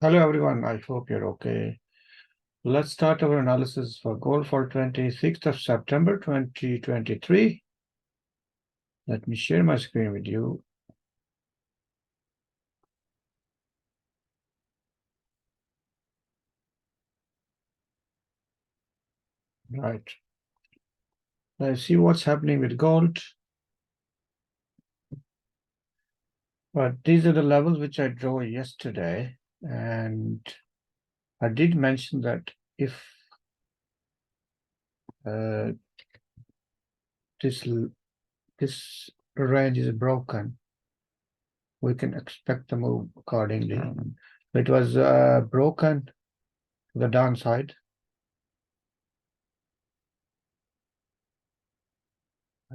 Hello everyone, I hope you're okay. Let's start our analysis for gold for 26th of September 2023. Let me share my screen with you. Right. Let's see what's happening with gold. But these are the levels which I drew yesterday. And I did mention that if this range is broken, we can expect the move accordingly. It was broken to the downside.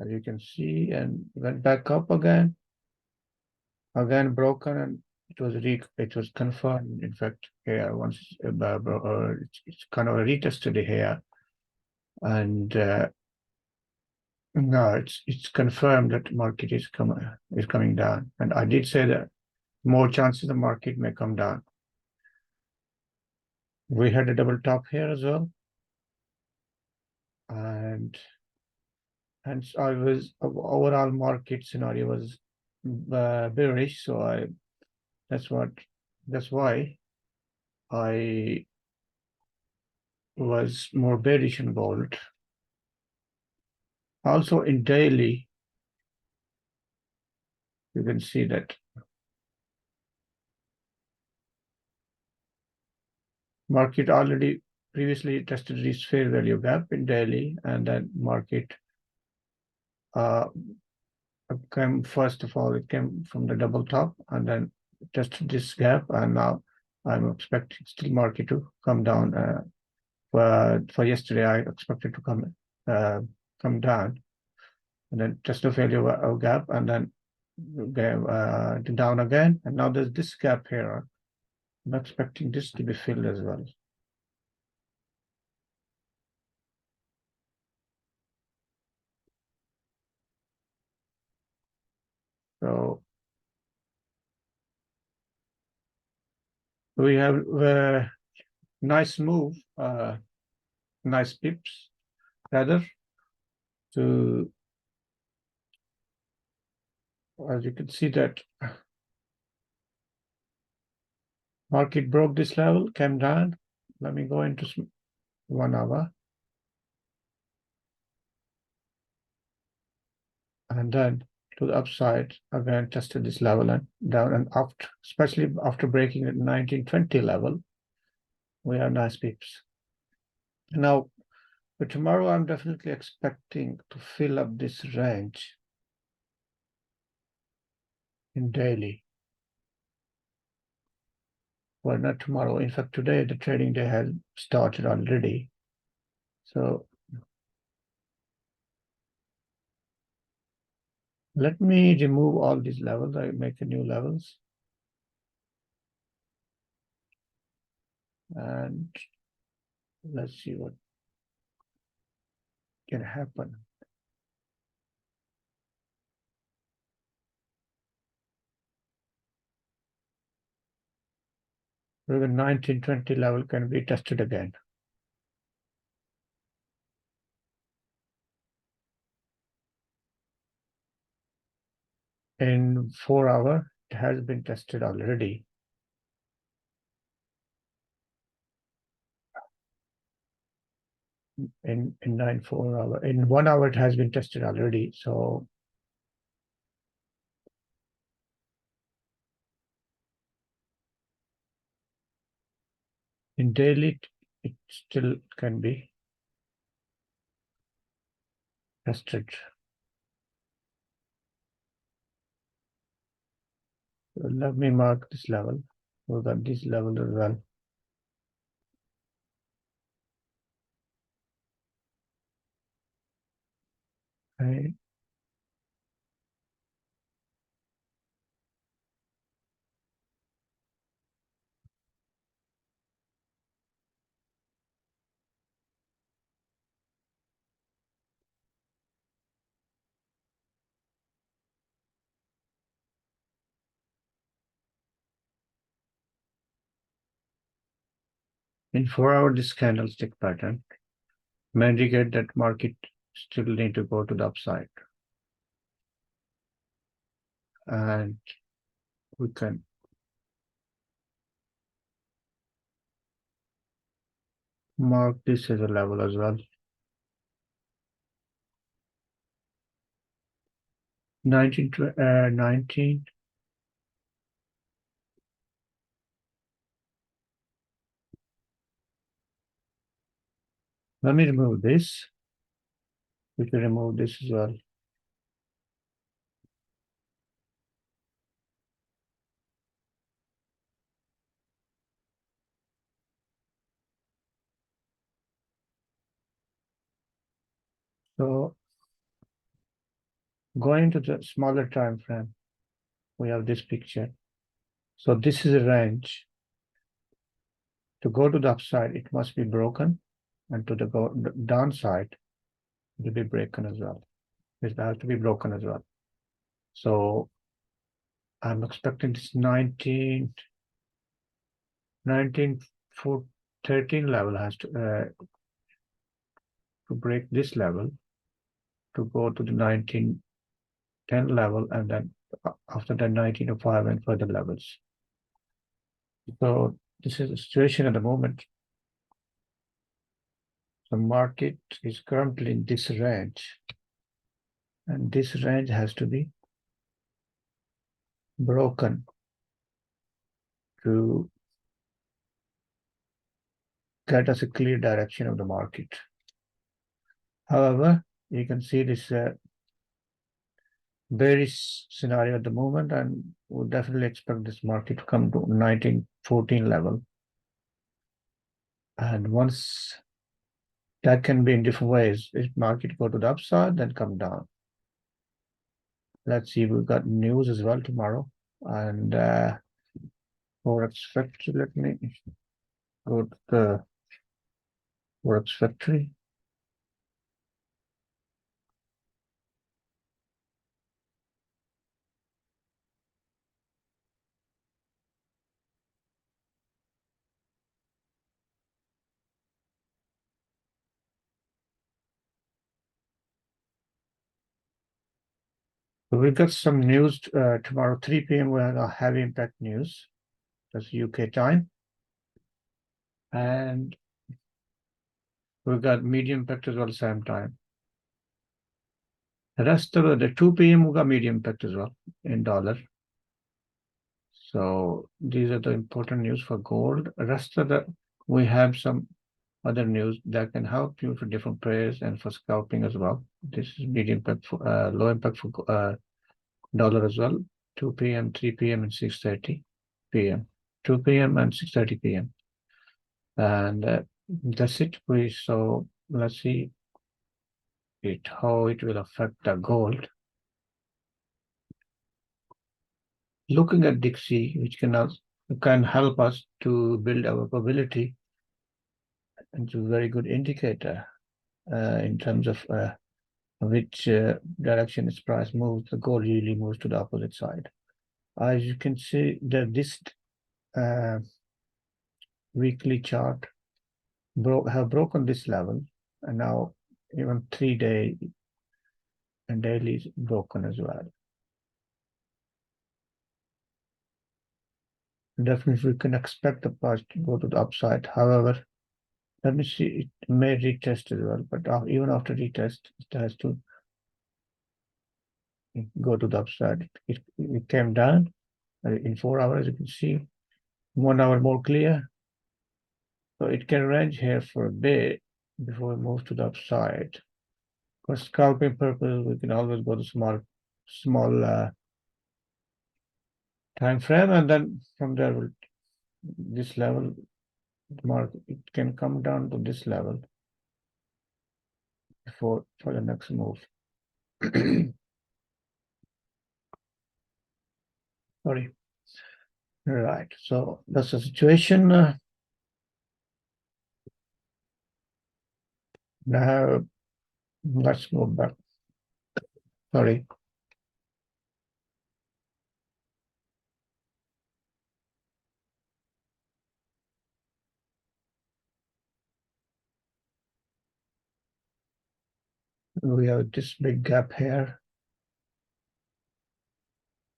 As you can see, and went back up again broken, and it was confirmed. In fact, here once it's kind of retested here, and now it's confirmed that market is coming down. And I did say that more chances the market may come down. We had a double top here as well, and hence overall market scenario was bearish. So that's why I was more bearish in gold. Also in daily, you can see that market already previously tested this fair value gap in daily, and then market came, first of all, it came from the double top and then tested this gap, and now I'm expecting still market to come down. For yesterday, I expected to come down and then test the value gap and then down again, and now there's this gap here. I'm expecting this to be filled as well. So we have a nice move, nice pips rather, to, as you can see that market broke this level, came down. Let me go into 1 hour. And then to the upside, again tested this level and down, and after, especially after breaking at 1920 level, we have nice pips. Now, for tomorrow, I'm definitely expecting to fill up this range in daily. Well, not tomorrow. In fact, today, the trading day has started already. So let me remove all these levels. I make a new levels. And let's see what can happen. The 1920 level can be tested again. In 4 hours, it has been tested already. In 4 hours, in 1 hour, it has been tested already. So in daily, it still can be tested. So let me mark this level. We got this level as well. Okay. In 4 hour, this candlestick pattern may indicate that market still need to go to the upside. And we can mark this as a level as well. 19. Let me remove this. We can remove this as well. So going to the smaller time frame, we have this picture. So this is a range. To go to the upside, it must be broken, and to the downside, it will be broken as well. It has to be broken as well. So I'm expecting this 13 level has to break this level to go to the 1910 level, and then after that 1905 and further levels. So this is the situation at the moment. The market is currently in this range, and this range has to be broken to get us a clear direction of the market. However, you can see this bearish scenario at the moment, and we'll definitely expect this market to come to 1914 level. And once that can be in different ways, if market go to the upside, then come down. Let's see, we've got news as well tomorrow, and Forex Factory. Let me go to the Forex Factory. So we've got some news tomorrow, 3 p.m. We have a heavy impact news. That's UK time. And we've got medium impact as well, same time. The rest of the 2 p.m. we got medium impact as well in dollar. So these are the important news for gold. The rest of we have some other news that can help you for different pairs and for scalping as well. This is medium impact for low impact for dollar as well. 2 p.m., 3 p.m., and 6:30 p.m. 2 p.m. and 6:30 p.m. And that's it. So let's see how it will affect the gold. Looking at Dixie, which can help us to build our probability, and it's a very good indicator in terms of which direction its price moves. The gold usually moves to the opposite side. As you can see, that this weekly chart have broken this level, and now even 3-day and daily is broken as well. Definitely, we can expect the price to go to the upside. However, let me see, it may retest as well, but even after retest, it has to go to the upside. It came down in 4 hours, you can see. 1 hour more clear. So it can range here for a bit before it moves to the upside. For scalping purpose, we can always go to small time frame, and then from there, this level, the market, it can come down to this level for the next move. Sorry. Right. So that's the situation. Now let's go back. Sorry. we have this big gap here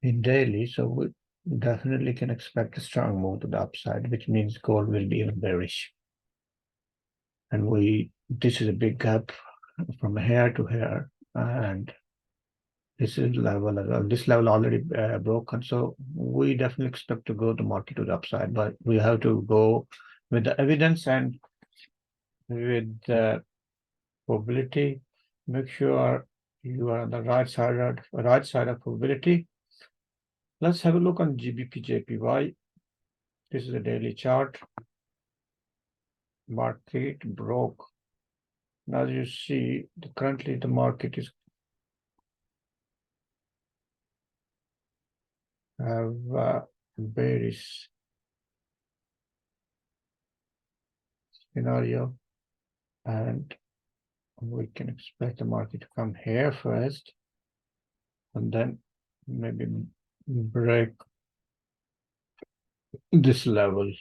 in daily, so we definitely can expect a strong move to the upside, which means gold will be even bearish. And this is a big gap from here to here, and this is level as well. This level already broken, so we definitely expect to go the market to the upside, but we have to go with the evidence and with the probability. Make sure you are on the right side of probability. Let's have a look on GBP JPY. This is a daily chart. Market broke. Now you see, currently the market is have bearish scenario, and we can expect the market to come here first, and then maybe break this level.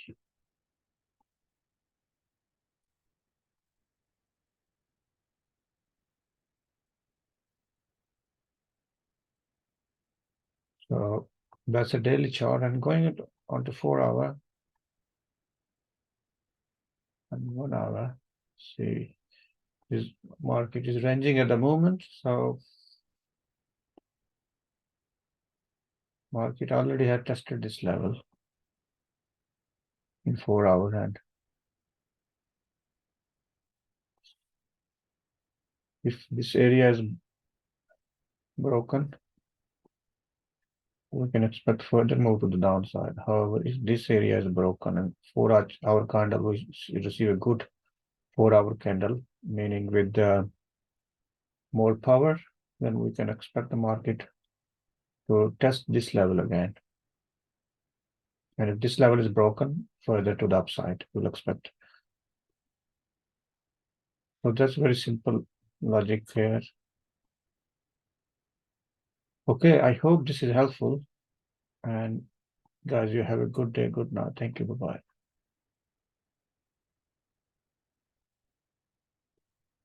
So that's a daily chart, and going on to 4-hour and 1 hour. See, this market is ranging at the moment, so market already had tested this level in 4 hours, and if this area is broken, we can expect further move to the downside. However, if this area is broken and 4-hour candle, we receive a good 4-hour candle, meaning with more power, then we can expect the market to test this level again. And if this level is broken, further to the upside, we'll expect. So that's very simple logic here. Okay, I hope this is helpful. And guys, you have a good day. Good night. Thank you. Bye-bye.